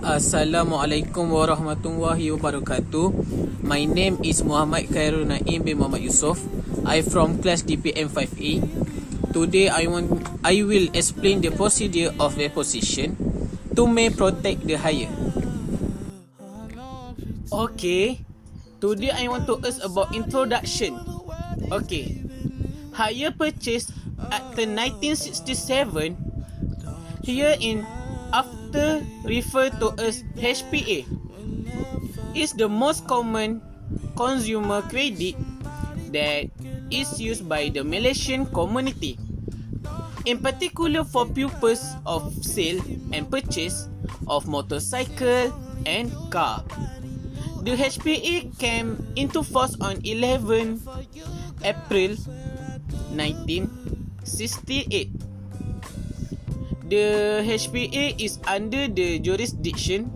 Assalamualaikum warahmatullahi wabarakatuh. My name is Muhammad Khairulnaim bin Muhammad Yusof. I from class DPM5A. Today I will explain the procedure of repossession to may protect the hire. Okay. Today I want to ask about introduction. Okay. Hire purchase after 1967 here in after referred to as HPA is the most common consumer credit that is used by the Malaysian community, in particular for purpose of sale and purchase of motorcycle and car. The HPA came into force on 11 April 1968. The HPA is under the jurisdiction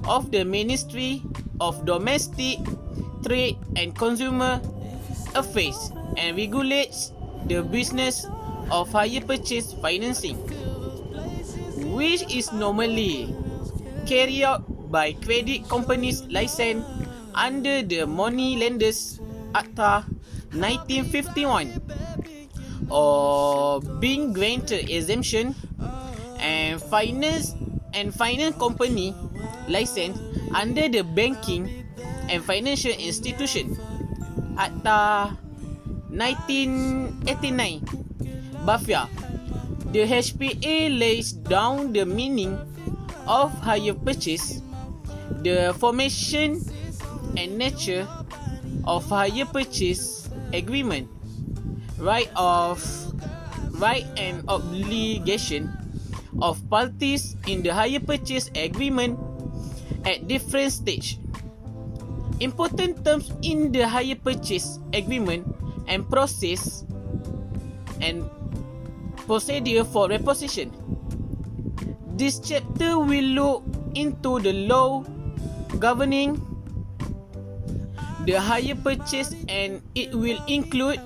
of the Ministry of Domestic Trade and Consumer Affairs and regulates the business of hire purchase financing, which is normally carried out by credit companies licensed under the Money Lenders Acta 1951 or being granted exemption and finance company license under the Banking and Financial Institution Acta 1989 BAFIA. The HPA lays down the meaning of hire purchase, the formation and nature of hire purchase agreement, right and obligation of parties in the hire purchase agreement at different stage. Important terms in the hire purchase agreement and process and procedure for repossession. This chapter will look into the law governing the hire purchase, and it will include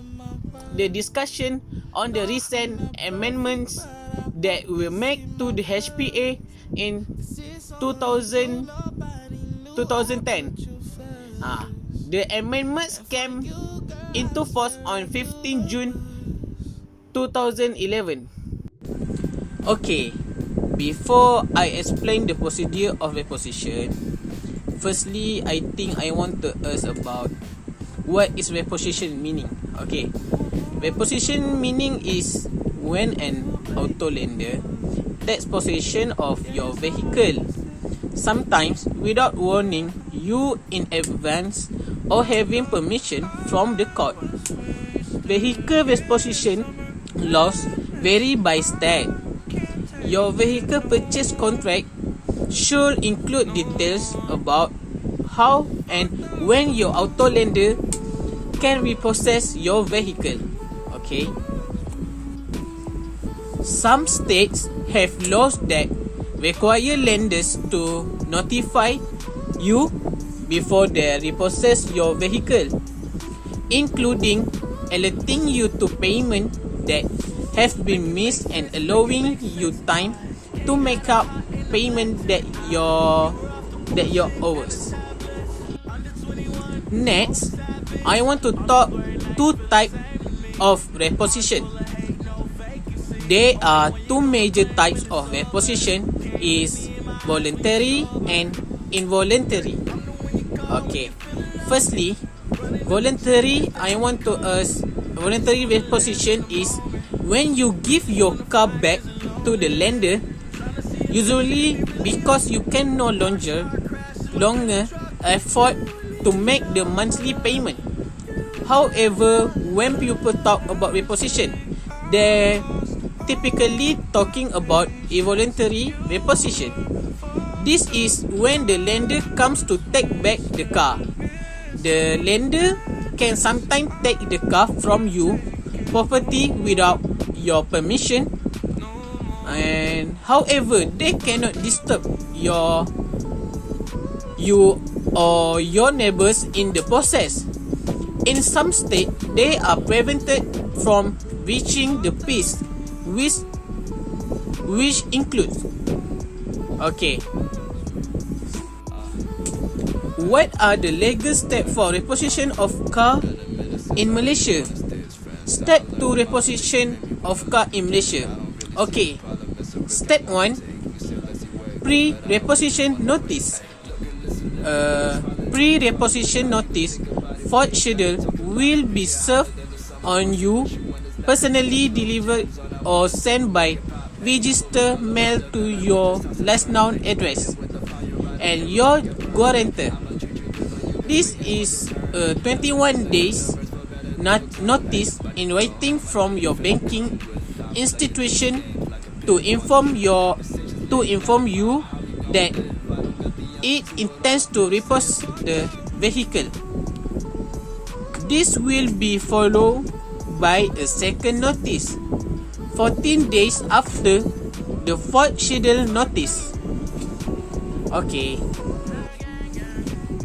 the discussion on the recent amendments that were made to the HPA in 2010. The amendments came into force on 15 June 2011. Okay, before I explain the procedure of repossession, firstly, I think I want to ask about what is repossession meaning. Okay, repossession meaning is when an auto lender takes possession of your vehicle, sometimes without warning you in advance or having permission from the court. Vehicle repossession laws vary by state. Your vehicle purchase contract should include details about how and when your auto lender can repossess your vehicle. Okay. Some states have laws that require lenders to notify you before they repossess your vehicle, including alerting you to payment that have been missed and allowing you time to make up payment that you're owes. Next, I want to talk two types of repossession. There are two major types of repossession, is voluntary and involuntary. Okay. Firstly, voluntary repossession is when you give your car back to the lender, usually because you can no longer afford to make the monthly payment. However, when people talk about repossession, they typically talking about involuntary repossession. This is when the lender comes to take back the car. The lender can sometimes take the car from you property without your permission, and however they cannot disturb you or your neighbors in the process. In some states, they are prevented from reaching the peace, which includes, okay, What are the legal steps for repossession of car in Malaysia? Step 2 repossession of car in Malaysia. Okay. Step 1, pre-repossession notice. Pre-repossession notice for schedule will be served on you personally, delivered or sent by register mail to your last known address and your guarantor. This is 21 days notice in writing from your banking institution to inform you that it intends to repossess the vehicle. This will be followed by a second notice 14 days after the fourth schedule notice.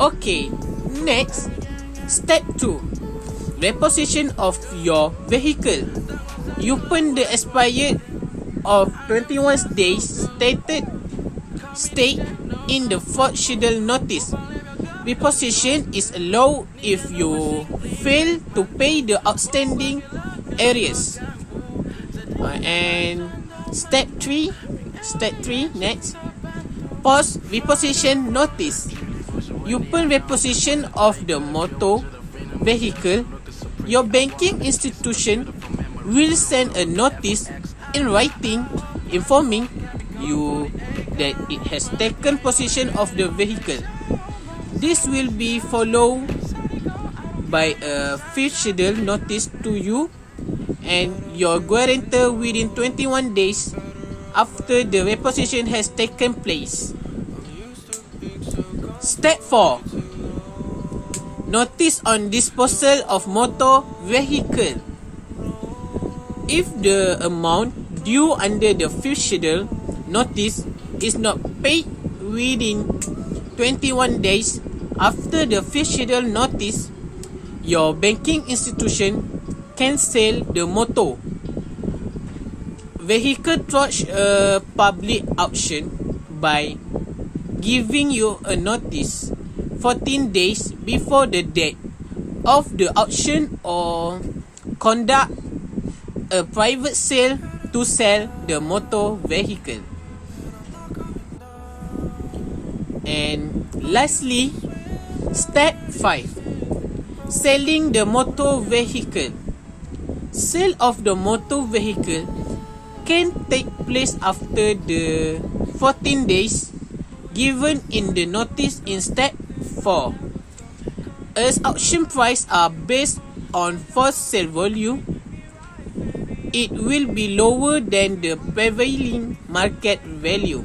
Okay, next, step 2, repossession of your vehicle. You put the expired of 21 days state in the fourth schedule notice. Repossession is allowed if you fail to pay the outstanding arrears. And step 3, next, post repossession notice. You put repossession of the motor vehicle. Your banking institution will send a notice in writing informing you that it has taken possession of the vehicle. This will be followed by a fifth schedule notice to you and your guarantor within 21 days after the repossession has taken place. Step 4, notice on disposal of motor vehicle. If the amount due under the fifth schedule notice is not paid within 21 days after the fifth schedule notice, your banking institution can sell the motor vehicle through a public auction by giving you a notice 14 days before the date of the auction or conduct a private sale to sell the motor vehicle. And lastly, step 5, selling the motor vehicle. Sale of the motor vehicle can take place after the 14 days given in the notice in step 4. As auction price are based on first sale value, it will be lower than the prevailing market value.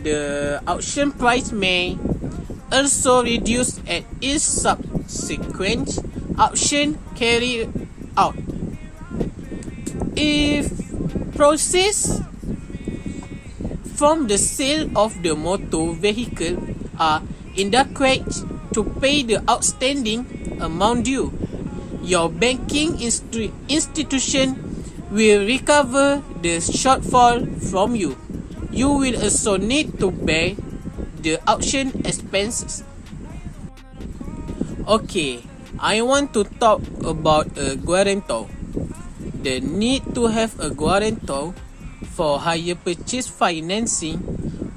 The auction price may also reduce at each subsequent auction carried out. If proceeds from the sale of the motor vehicle are inadequate to pay the outstanding amount due, your banking institution will recover the shortfall from you. You will also need to bear the auction expenses. Okay, I want to talk about a guarantor. The need to have a guarantor for hire purchase financing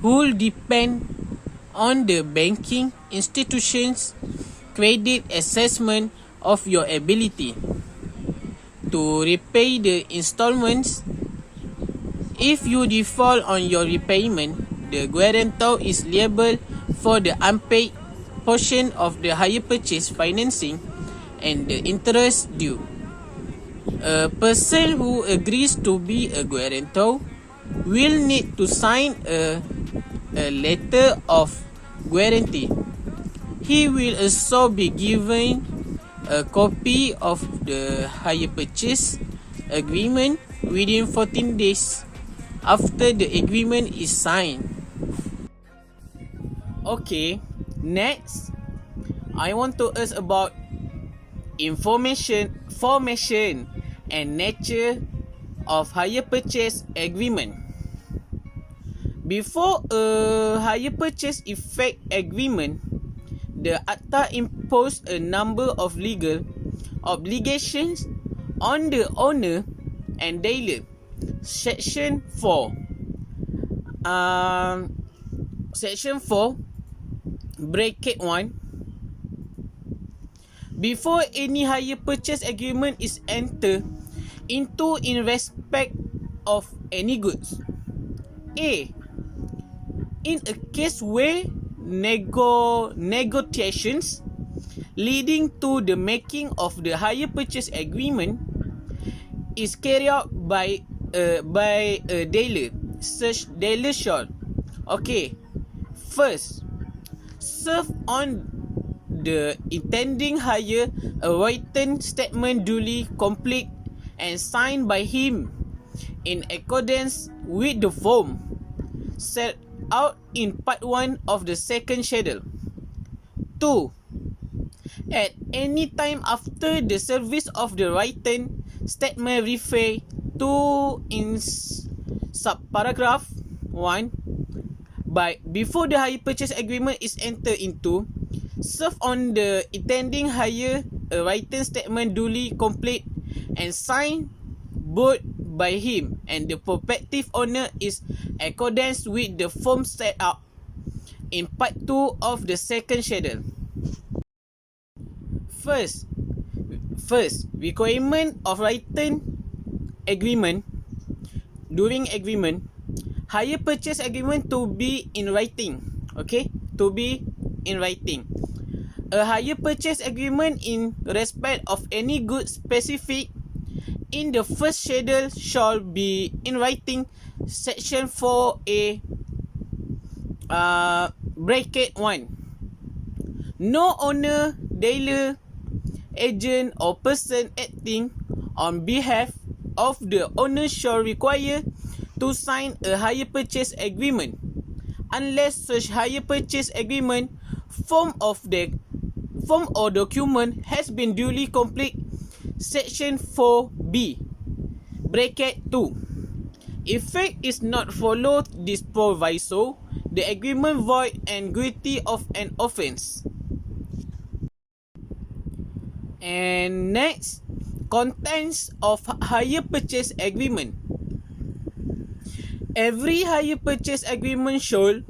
will depend on the banking institution's credit assessment of your ability to repay the installments. If you default on your repayment, the guarantor is liable for the unpaid portion of the hire purchase financing and the interest due. A person who agrees to be a guarantor will need to sign a letter of guarantee. He will also be given a copy of the hire purchase agreement within 14 days after the agreement is signed. Okay, next, I want to ask about formation and nature of hire purchase agreement. Before a hire purchase effect agreement the Acta imposed a number of legal obligations on the owner and dealer. Section 4. Section 4, bracket 1. Before any hire purchase agreement is entered into in respect of any goods. A. In a case where negotiations leading to the making of the hire purchase agreement is carried out by a dealer, such dealer shall, okay, first, serve on the intending hire a written statement duly complete and signed by him in accordance with the form set out in part 1 of the second schedule. 2. At any time after the service of the written statement referred to in subparagraph 1 before the hire purchase agreement is entered into, serve on the intending hire a written statement duly complete and signed both by him and the prospective owner is accordance with the form set out in part 2 of the second schedule. First, requirement of written agreement. During agreement, hire purchase agreement to be in writing. Okay, to be in writing. A hire purchase agreement in respect of any good specific in the first schedule shall be in writing. Section 4A, bracket 1. No owner, dealer, agent or person acting on behalf of the owner shall require to sign a hire purchase agreement unless such hire purchase agreement form or document has been duly complete. Section 4B, bracket 2. If is not followed this proviso, the agreement void and guilty of an offence. And next, contents of hire purchase agreement. Every hire purchase agreement should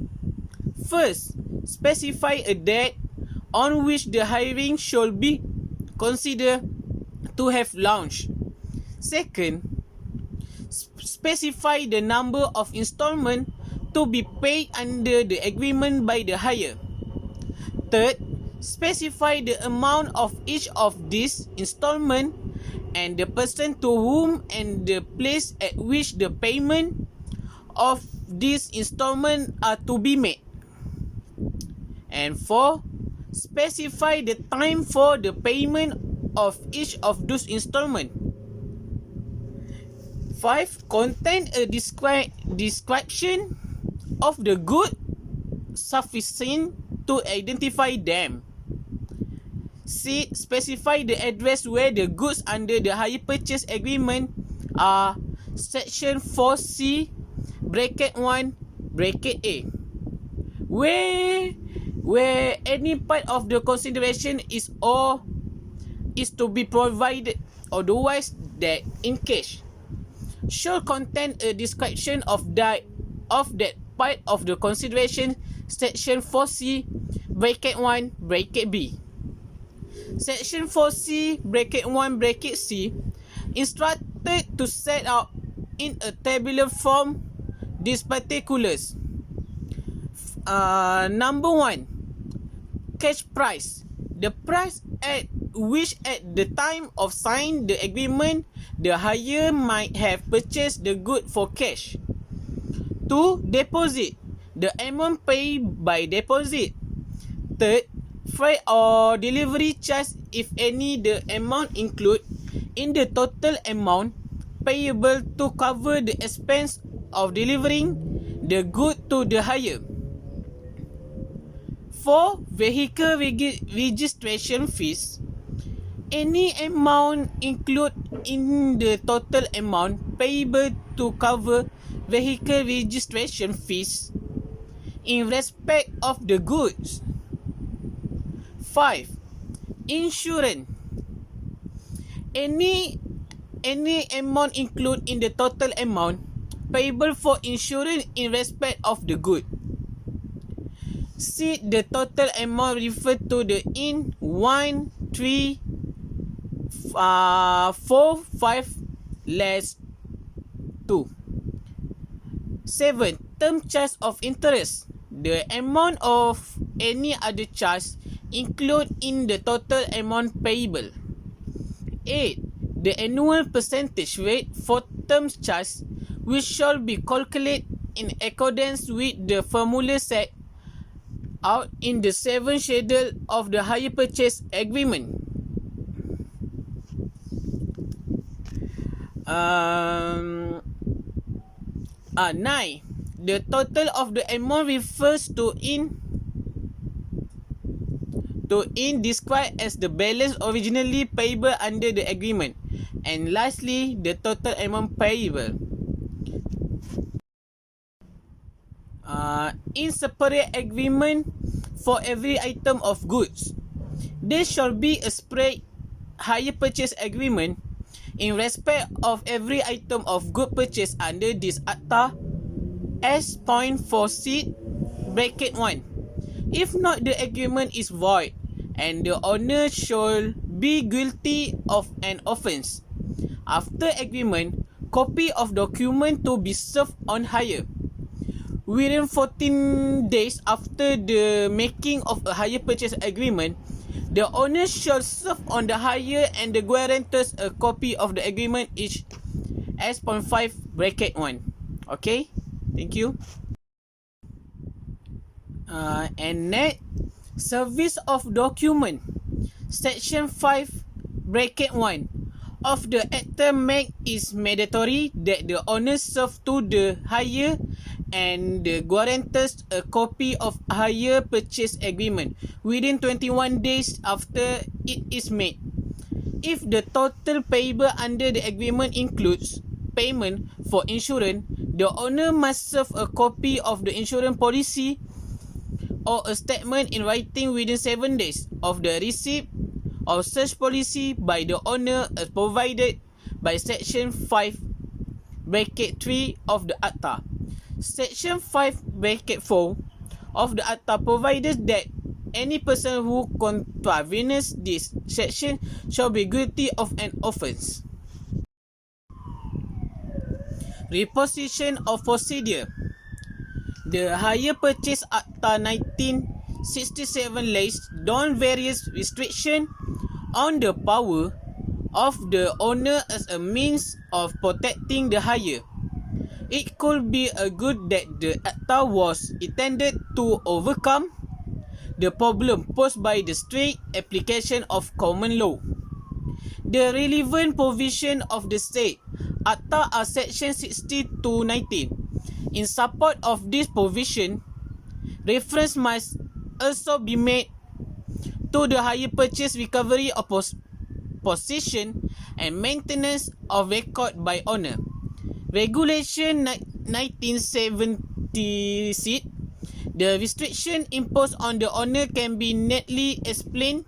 first specify a date on which the hiring should be considered to have launched. Second, specify the number of installments to be paid under the agreement by the hire. Third, specify the amount of each of these installments and the person to whom and the place at which the payment of these installments are to be made. And 4, specify the time for the payment of each of those installments. 5, contain a description of the good sufficient to identify them. 6, specify the address where the goods under the hire purchase agreement are. Section 4C, bracket 1, bracket A. Where any part of the consideration is to be provided otherwise that in cash shall contain a description of that part of the consideration. Section 4C, bracket 1, bracket B. Section 4C, bracket 1, bracket C, instructed to set out in a tabular form these particulars. Number 1, cash price. The price at which at the time of signing the agreement the hire might have purchased the good for cash. 2, deposit. The amount paid by deposit. Third, freight or delivery charge, if any, the amount included in the total amount payable to cover the expense of delivering the good to the hire. 4, vehicle registration fees. Any amount included in the total amount payable to cover vehicle registration fees in respect of the goods. 5. Insurance. Any amount included in the total amount payable for insurance in respect of the good. See the total amount referred to the in 1, 3, 4, 5 less 2. 7. Term charge of interest. The amount of any other charge included in the total amount payable. 8. The annual percentage rate for term charge, which shall be calculated in accordance with the formula set out in the 7th schedule of the hire purchase agreement. 9. The total of the amount refers to in described as the balance originally payable under the agreement. And lastly, the total amount payable. In separate agreement for every item of goods, there shall be a separate hire purchase agreement in respect of every item of good purchase under this Akta as point 4c bracket 1. If not, the agreement is void and the owner shall be guilty of an offence. After agreement, copy of document to be served on hire. Within 14 days after the making of a hire purchase agreement, the owner shall serve on the hire and the guarantors a copy of the agreement each as point 5 bracket 1. Okay, thank you. And next, service of document. Section 5 bracket 1 of the Acta make is mandatory that the owner serve to the hire and the guarantors a copy of hire purchase agreement within 21 days after it is made. If the total payable under the agreement includes payment for insurance, the owner must serve a copy of the insurance policy or a statement in writing within 7 days of the receipt of such policy by the owner as provided by Section 5 bracket 3 of the Acta. Section 5 bracket 4 of the Acta provides that any person who contravenes this section shall be guilty of an offence. Repossession of procedure. The Hire Purchase Acta 1967 lays down various restrictions on the power of the owner as a means of protecting the hire. It could be a good that the Acta was intended to overcome the problem posed by the strict application of common law. The relevant provision of the state Acta are section 60 to 19. In support of this provision, reference must also be made to the hire purchase recovery of possession and maintenance of record by owner. Regulation 1976. The restriction imposed on the owner can be neatly explained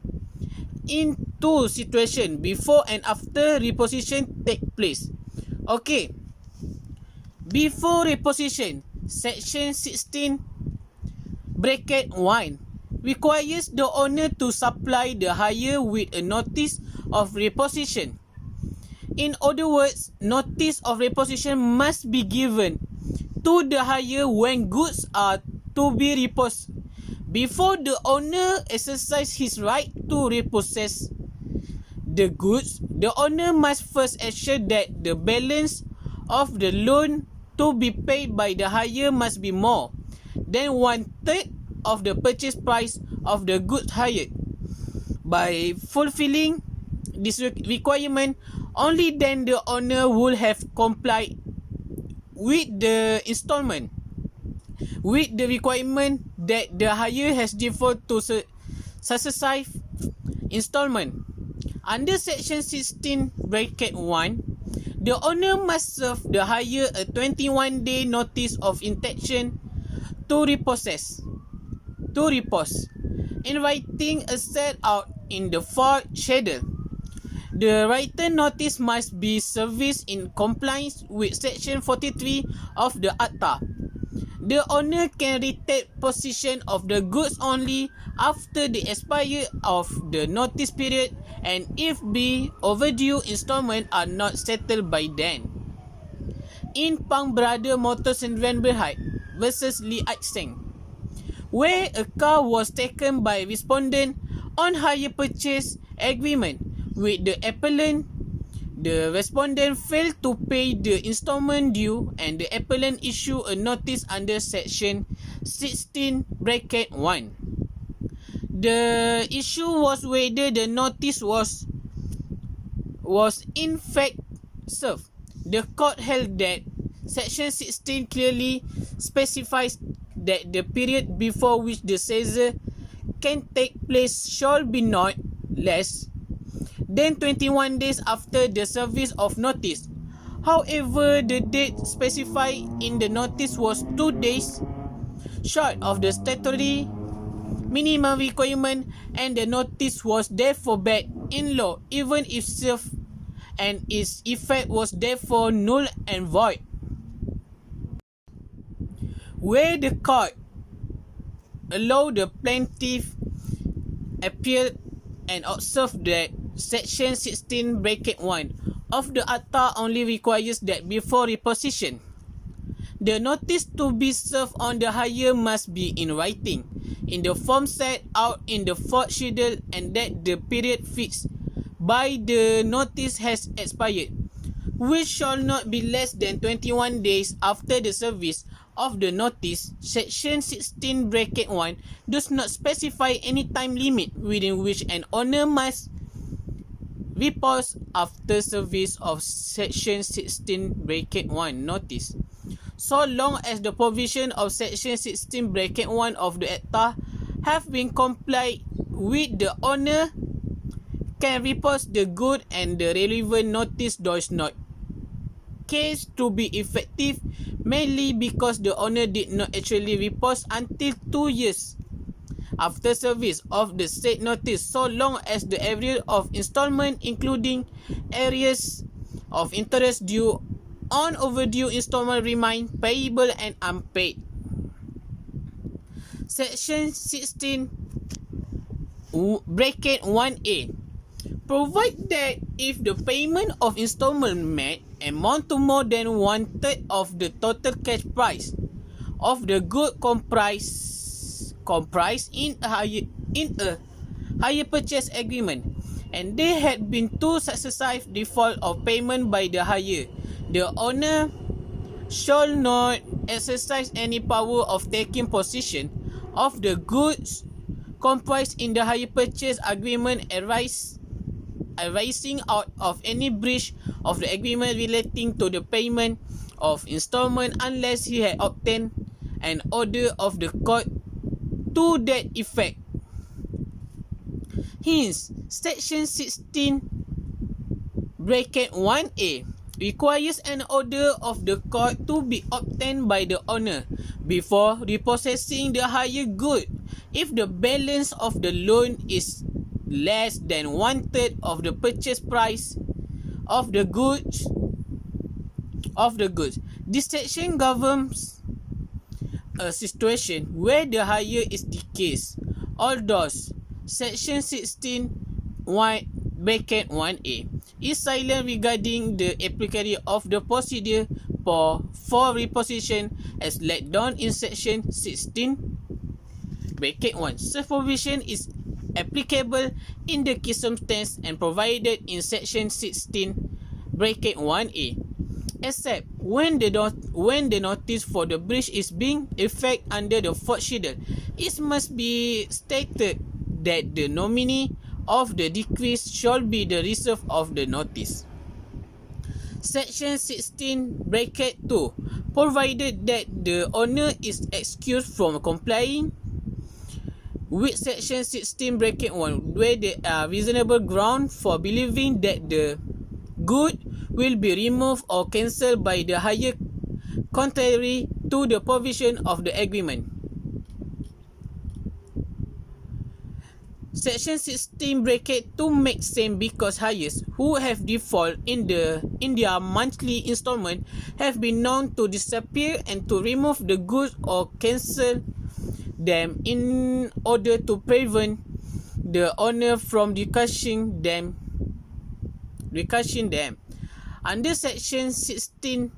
in two situations before and after repossession take place. Okay. Before repossession, section 16 bracket 1 requires the owner to supply the hire with a notice of repossession. In other words, notice of repossession must be given to the hire when goods are to be repossessed. Before the owner exercises his right to repossess the goods, the owner must first assure that the balance of the loan to be paid by the hire must be more than 1/3 of the purchase price of the goods hired. By fulfilling this requirement, only then the owner will have complied with the installment, with the requirement that the hire has deferred to successive installment. Under section 16 bracket 1, the owner must serve the hire a 21-day notice of intention to repossess. in writing as set out in the fourth schedule. The written notice must be serviced in compliance with Section 43 of the Akta. The owner can retake possession of the goods only after the expiry of the notice period and if the overdue installment are not settled by then. In Pang Brother Motors and Van Berhad versus Lee Seng, where a car was taken by respondent on hire purchase agreement with the appellant, the respondent failed to pay the installment due and the appellant issued a notice under section 16(1). The issue was whether the notice was in fact served. The court held that section 16 clearly specifies that the period before which the seizure can take place shall be not less than 21 days after the service of notice. However, the date specified in the notice was 2 days short of the statutory minimum requirement, and the notice was therefore bad in law even if served, and its effect was therefore null and void. Where the court allowed the plaintiff appeal and observe that section 16(1) of the Akta only requires that before repossession, the notice to be served on the hire must be in writing in the form set out in the fourth schedule, and that the period fixed by the notice has expired, which shall not be less than 21 days after the service of the notice. Section 16(1) does not specify any time limit within which an owner must repose after service of section 16(1) notice. So long as the provision of section 16(1) of the Akta have been complied with, the owner can repose the good and the relevant notice does not case to be effective, mainly because the owner did not actually repose until 2 years after service of the said notice, so long as the arrears of installment including arrears of interest due on overdue installment remain payable and unpaid. Section 16(1)(a) provide that if the payment of installment met amount to more than 1/3 of the total cash price of the good comprised in a hire purchase agreement, and there had been 2 successive default of payment by the hire, the owner shall not exercise any power of taking possession of the goods comprised in the hire purchase agreement arising out of any breach of the agreement relating to the payment of installment unless he had obtained an order of the court to that effect. Hence, section 16(1)(a) requires an order of the court to be obtained by the owner before repossessing the hired good if the balance of the loan is less than 1/3 of the purchase price of the goods. This section governs a situation where the hire is the case, although section 16(1)(a) is silent regarding the applicability of the procedure for repossession as laid down in section 16(1). Such provision is applicable in the circumstance and provided in section 16(1)(a), except when the notice for the breach is being effected under the fourth schedule. It must be stated that the nominee of the decrease shall be the receiver of the notice. Section 16(2) provided that the owner is excused from complying with section 16(1) where there are reasonable ground for believing that the good will be removed or cancelled by the hire contrary to the provision of the agreement. Section 16 bracket 2 makes same because hires who have default in their monthly installment have been known to disappear and to remove the goods or cancel them in order to prevent the owner from recashing them. Under section 16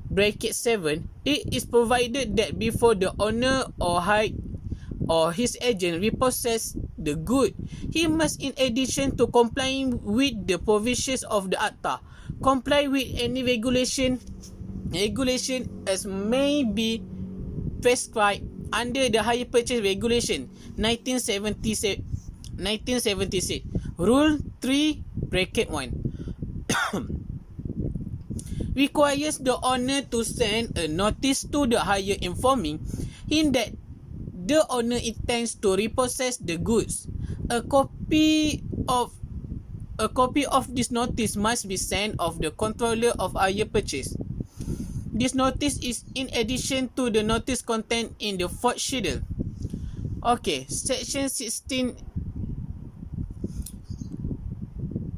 bracket 7, it is provided that before the owner or his agent repossess the good, he must, in addition to complying with the provisions of the Akta, comply with any regulation as may be prescribed under the Hire Purchase Regulation 1976, Rule 3 bracket 1 requires the owner to send a notice to the hire informing him that the owner intends to repossess the goods. A copy of this notice must be sent of the controller of hire purchase. This notice is in addition to the notice contained in the fourth schedule. Okay, section 16.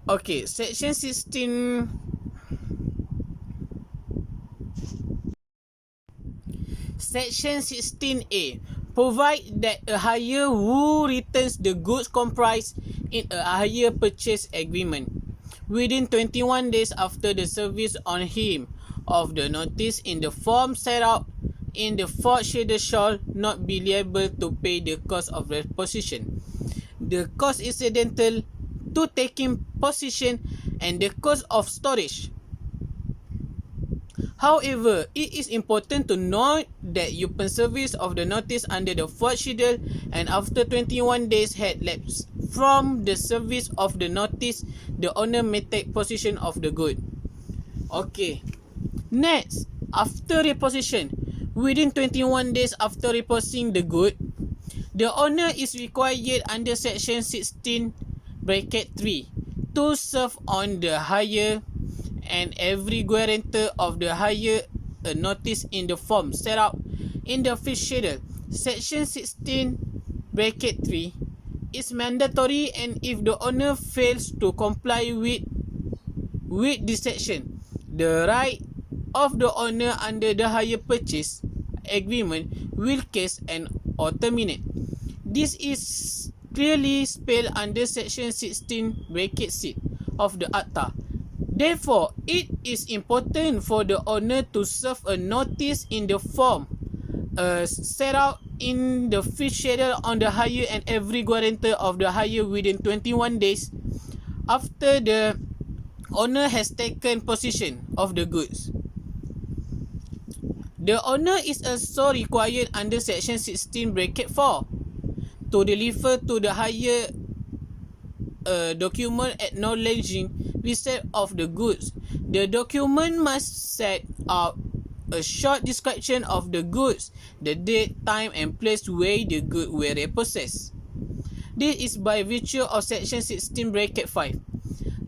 Okay, section 16. Section 16A provide that a hire who returns the goods comprised in a hire purchase agreement within 21 days after the service on him of the notice in the form set out in the fourth schedule shall not be liable to pay the cost of repossession, the cost incidental to taking possession, and the cost of storage. However, it is important to note that upon service of the notice under the fourth schedule and after 21 days had lapsed from the service of the notice, the owner may take possession of the good. Okay. Next, after repossession, within 21 days after repossessing the good, the owner is required under section 16 bracket 3 to serve on the hire and every guarantor of the hire a notice in the form set out in the fifth schedule. Section 16 bracket 3 is mandatory, and if the owner fails to comply with this section, the right of the owner under the hire purchase agreement will cease and or terminate. This is clearly spelled under section 16 bracket 6 of the Akta. Therefore, it is important for the owner to serve a notice in the form set out in the fifth schedule on the hire and every guarantor of the hire within 21 days after the owner has taken possession of the goods. The owner is also required under section 16 bracket 4 to deliver to the hire a document acknowledging receipt of the goods. The document must set out a short description of the goods, the date, time and place where the goods were repossessed. This is by virtue of section 16 bracket 5.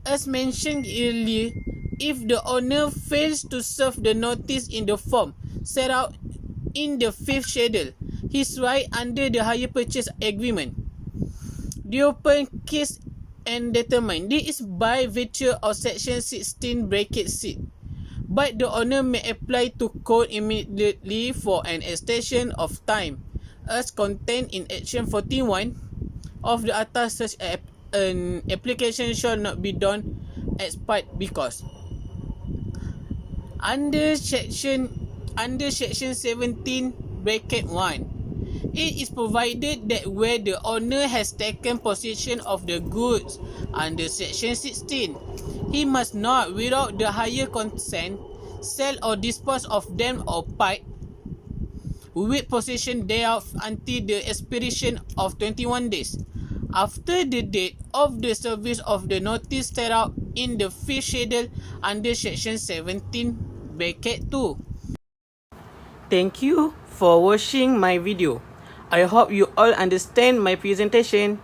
As mentioned earlier, if the owner fails to serve the notice in the form set out in the fifth schedule, his right under the hire purchase agreement, the open case and determine. This is by virtue of section 16 bracket 6. But the owner may apply to court immediately for an extension of time as contained in action 41 of the Akta. Such an application shall not be done as part because under section 17 bracket 1, it is provided that where the owner has taken possession of the goods under section 16, he must not, without the hire consent, sell or dispose of them or part with possession thereof until the expiration of 21 days after the date of the service of the notice set out in the fifth schedule under section 17 bracket 2. Thank you for watching my video. I hope you all understand my presentation.